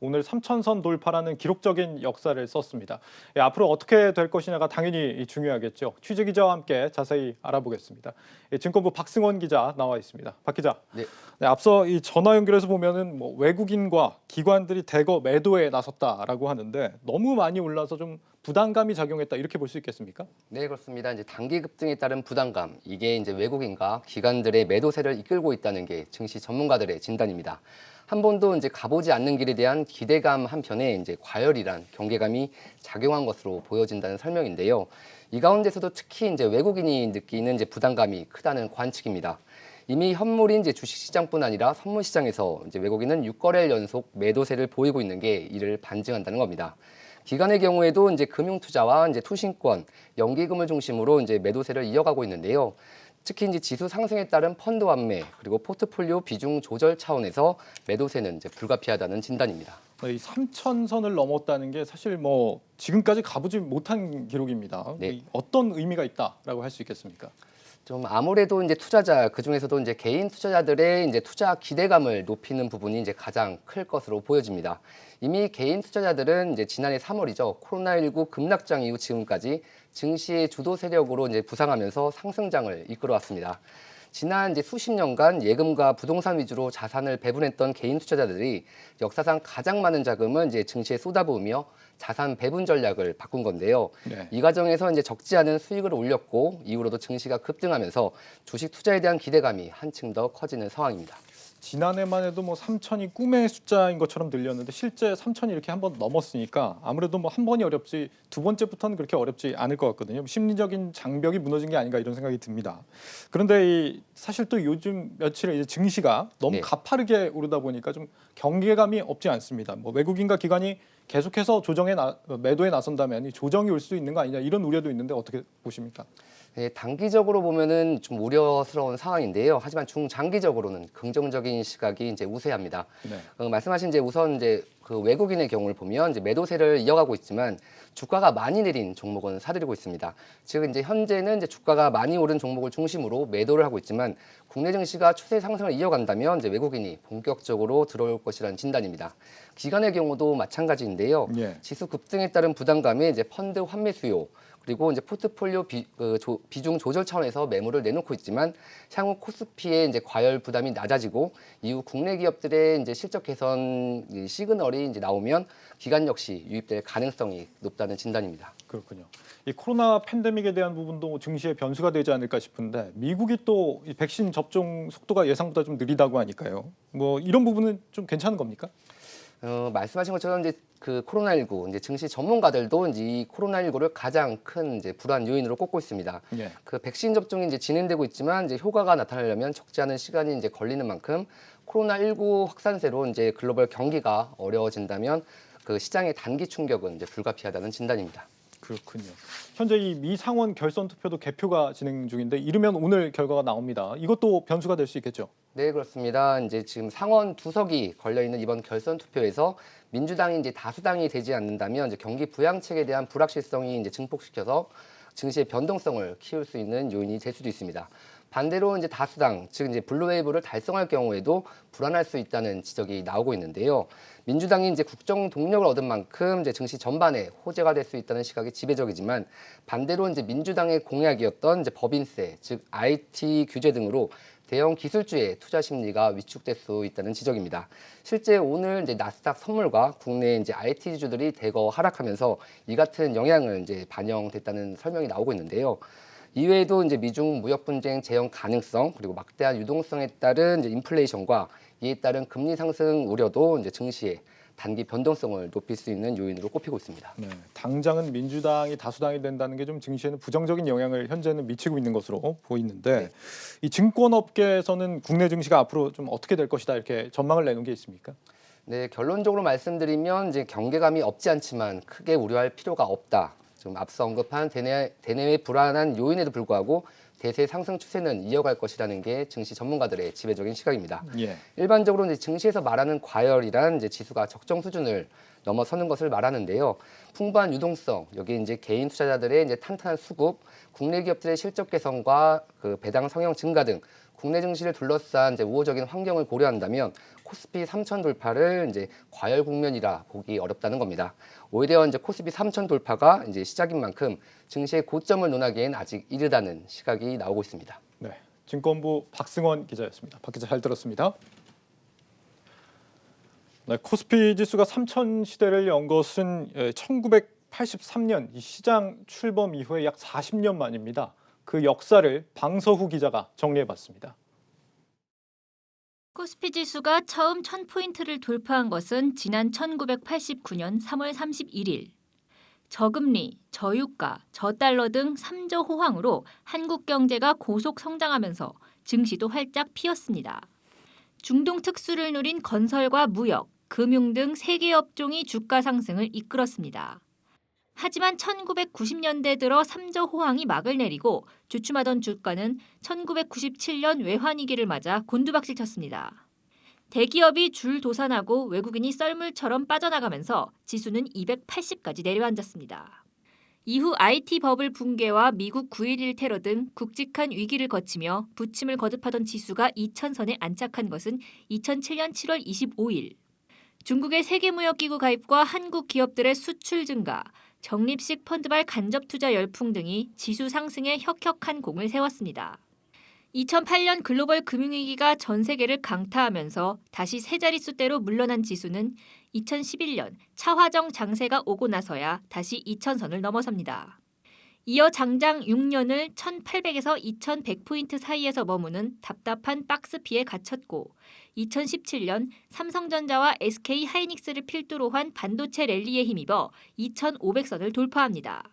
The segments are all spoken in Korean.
오늘 3천선 돌파라는 기록적인 역사를 썼습니다. 앞으로 어떻게 될 것이냐가 당연히 중요하겠죠. 취재 기자와 함께 자세히 알아보겠습니다. 증권부 박승원 기자 나와 있습니다. 박 기자. 네. 네, 앞서 이 전화 연결해서 보면은 외국인과 기관들이 대거 매도에 나섰다라고 하는데 너무 많이 올라서 좀 부담감이 작용했다 이렇게 볼 수 있겠습니까? 네, 그렇습니다. 이제 단기 급등에 따른 부담감, 이게 이제 외국인과 기관들의 매도세를 이끌고 있다는 게 증시 전문가들의 진단입니다. 한 번도 이제 가보지 않는 길에 대한 기대감 한편에 이제 과열이란 경계감이 작용한 것으로 보여진다는 설명인데요. 이 가운데서도 특히 이제 외국인이 느끼는 이제 부담감이 크다는 관측입니다. 이미 현물인 이제 주식시장뿐 아니라 선물시장에서 이제 외국인은 6거래일 연속 매도세를 보이고 있는 게 이를 반증한다는 겁니다. 기관의 경우에도 이제 금융투자와 이제 투신권, 연기금을 중심으로 이제 매도세를 이어가고 있는데요. 특히 이제 지수 상승에 따른 펀드 완매 그리고 포트폴리오 비중 조절 차원에서 매도세는 이제 불가피하다는 진단입니다. 이 3천선을 넘었다는 게 사실 지금까지 가보지 못한 기록입니다. 네. 어떤 의미가 있다라고 할 수 있겠습니까? 좀 아무래도 이제 투자자 그중에서도 이제 개인 투자자들의 이제 투자 기대감을 높이는 부분이 이제 가장 클 것으로 보여집니다. 이미 개인 투자자들은 이제 지난해 3월이죠. 코로나19 급락장 이후 지금까지 증시의 주도 세력으로 이제 부상하면서 상승장을 이끌어왔습니다. 지난 이제 수십 년간 예금과 부동산 위주로 자산을 배분했던 개인 투자자들이 역사상 가장 많은 자금을 이제 증시에 쏟아부으며 자산 배분 전략을 바꾼 건데요. 네. 이 과정에서 이제 적지 않은 수익을 올렸고 이후로도 증시가 급등하면서 주식 투자에 대한 기대감이 한층 더 커지는 상황입니다. 지난해만 해도 3천이 꿈의 숫자인 것처럼 들렸는데 실제 3천이 이렇게 한번 넘었으니까 아무래도 한 번이 어렵지 두 번째부터는 그렇게 어렵지 않을 것 같거든요. 심리적인 장벽이 무너진 게 아닌가 이런 생각이 듭니다. 그런데 사실 또 요즘 며칠에 이제 증시가 너무 네. 가파르게 오르다 보니까 좀 경계감이 없지 않습니다. 외국인과 기관이 계속해서 매도에 나선다면 이 조정이 올 수 있는 거 아니냐 이런 우려도 있는데 어떻게 보십니까? 네, 단기적으로 보면은 좀 우려스러운 상황인데요. 하지만 중장기적으로는 긍정적인 시각이 이제 우세합니다. 네. 말씀하신 이제 우선 이제 그 외국인의 경우를 보면 이제 매도세를 이어가고 있지만 주가가 많이 내린 종목은 사들이고 있습니다. 즉 이제 현재는 이제 주가가 많이 오른 종목을 중심으로 매도를 하고 있지만 국내 증시가 추세 상승을 이어간다면 이제 외국인이 본격적으로 들어올 것이라는 진단입니다. 기관의 경우도 마찬가지인데요. 예. 지수 급등에 따른 부담감에 이제 펀드 환매 수요 그리고 이제 포트폴리오 비중 조절 차원에서 매물을 내놓고 있지만 향후 코스피의 이제 과열 부담이 낮아지고 이후 국내 기업들의 이제 실적 개선 시그널이 이제 나오면 기관 역시 유입될 가능성이 높다는 진단입니다. 그렇군요. 이 코로나 팬데믹에 대한 부분도 증시의 변수가 되지 않을까 싶은데 미국이 또 이 백신 접종 속도가 예상보다 좀 느리다고 하니까요. 이런 부분은 좀 괜찮은 겁니까? 말씀하신 것처럼 이제 그 코로나19 이제 증시 전문가들도 이제 이 코로나19를 가장 큰 이제 불안 요인으로 꼽고 있습니다. 예. 그 백신 접종이 이제 진행되고 있지만 이제 효과가 나타나려면 적지 않은 시간이 이제 걸리는 만큼 코로나19 확산세로 이제 글로벌 경기가 어려워진다면 그 시장의 단기 충격은 이제 불가피하다는 진단입니다. 그렇군요. 현재 이 미 상원 결선 투표도 개표가 진행 중인데 이르면 오늘 결과가 나옵니다. 이것도 변수가 될 수 있겠죠? 네, 그렇습니다. 이제 지금 상원 두 석이 걸려 있는 이번 결선 투표에서 민주당이 이제 다수당이 되지 않는다면 이제 경기 부양책에 대한 불확실성이 이제 증폭시켜서 증시의 변동성을 키울 수 있는 요인이 될 수도 있습니다. 반대로 이제 다수당, 즉 이제 블루웨이브를 달성할 경우에도 불안할 수 있다는 지적이 나오고 있는데요. 민주당이 이제 국정 동력을 얻은 만큼 이제 증시 전반에 호재가 될 수 있다는 시각이 지배적이지만 반대로 이제 민주당의 공약이었던 이제 법인세, 즉 IT 규제 등으로 대형 기술주의 투자 심리가 위축될 수 있다는 지적입니다. 실제 오늘 이제 나스닥 선물과 국내 이제 IT주들이 대거 하락하면서 이 같은 영향을 이제 반영됐다는 설명이 나오고 있는데요. 이외에도 이제 미중 무역 분쟁 재현 가능성 그리고 막대한 유동성에 따른 이제 인플레이션과 이에 따른 금리 상승 우려도 이제 증시의 단기 변동성을 높일 수 있는 요인으로 꼽히고 있습니다. 네, 당장은 민주당이 다수당이 된다는 게 좀 증시에는 부정적인 영향을 현재는 미치고 있는 것으로 보이는데 네. 이 증권업계에서는 국내 증시가 앞으로 좀 어떻게 될 것이다 이렇게 전망을 내놓은 게 있습니까? 네, 결론적으로 말씀드리면 이제 경계감이 없지 않지만 크게 우려할 필요가 없다. 좀 앞서 언급한 대내외 불안한 요인에도 불구하고 대세 상승 추세는 이어갈 것이라는 게 증시 전문가들의 지배적인 시각입니다. 예. 일반적으로 이제 증시에서 말하는 과열이란 이제 지수가 적정 수준을 넘어서는 것을 말하는데요. 풍부한 유동성, 여기 이제 개인 투자자들의 이제 탄탄한 수급, 국내 기업들의 실적 개선과 그 배당 성형 증가 등 국내 증시를 둘러싼 이제 우호적인 환경을 고려한다면 코스피 3천 돌파를 이제 과열 국면이라 보기 어렵다는 겁니다. 오히려 이제 코스피 3천 돌파가 이제 시작인 만큼 증시의 고점을 논하기엔 아직 이르다는 시각이 나오고 있습니다. 네, 증권부 박승원 기자였습니다. 박 기자 잘 들었습니다. 네, 코스피 지수가 3천 시대를 연 것은 1983년 이 시장 출범 이후에 약 40년 만입니다. 그 역사를 방서후 기자가 정리해봤습니다. 코스피 지수가 처음 1000포인트를 돌파한 것은 지난 1989년 3월 31일. 저금리, 저유가, 저달러 등 3조 호황으로 한국 경제가 고속 성장하면서 증시도 활짝 피었습니다. 중동 특수를 누린 건설과 무역, 금융 등 3개 업종이 주가 상승을 이끌었습니다. 하지만 1990년대 들어 3조 호황이 막을 내리고 주춤하던 주가는 1997년 외환위기를 맞아 곤두박질 쳤습니다. 대기업이 줄 도산하고 외국인이 썰물처럼 빠져나가면서 지수는 280까지 내려앉았습니다. 이후 IT 버블 붕괴와 미국 9.11 테러 등 굵직한 위기를 거치며 부침을 거듭하던 지수가 2000선에 안착한 것은 2007년 7월 25일. 중국의 세계무역기구 가입과 한국 기업들의 수출 증가, 적립식 펀드발 간접 투자 열풍 등이 지수 상승에 혁혁한 공을 세웠습니다. 2008년 글로벌 금융위기가 전 세계를 강타하면서 다시 세 자릿수대로 물러난 지수는 2011년 차화정 장세가 오고 나서야 다시 2000선을 넘어섭니다. 이어 장장 6년을 1800에서 2100포인트 사이에서 머무는 답답한 박스피에 갇혔고 2017년 삼성전자와 SK 하이닉스를 필두로 한 반도체 랠리에 힘입어 2500선을 돌파합니다.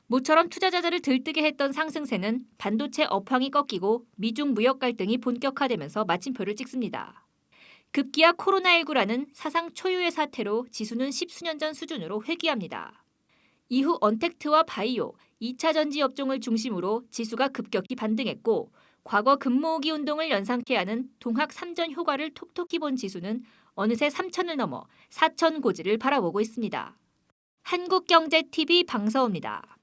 모처럼 투자자들을 들뜨게 했던 상승세는 반도체 업황이 꺾이고 미중 무역 갈등이 본격화되면서 마침표를 찍습니다. 급기야 코로나19라는 사상 초유의 사태로 지수는 10수년 전 수준으로 회귀합니다. 이후 언택트와 바이오, 2차 전지 업종을 중심으로 지수가 급격히 반등했고 과거 금모으기 운동을 연상케 하는 동학 3전 효과를 톡톡히 본 지수는 어느새 3천을 넘어 4천 고지를 바라보고 있습니다. 한국경제TV 방서우입니다.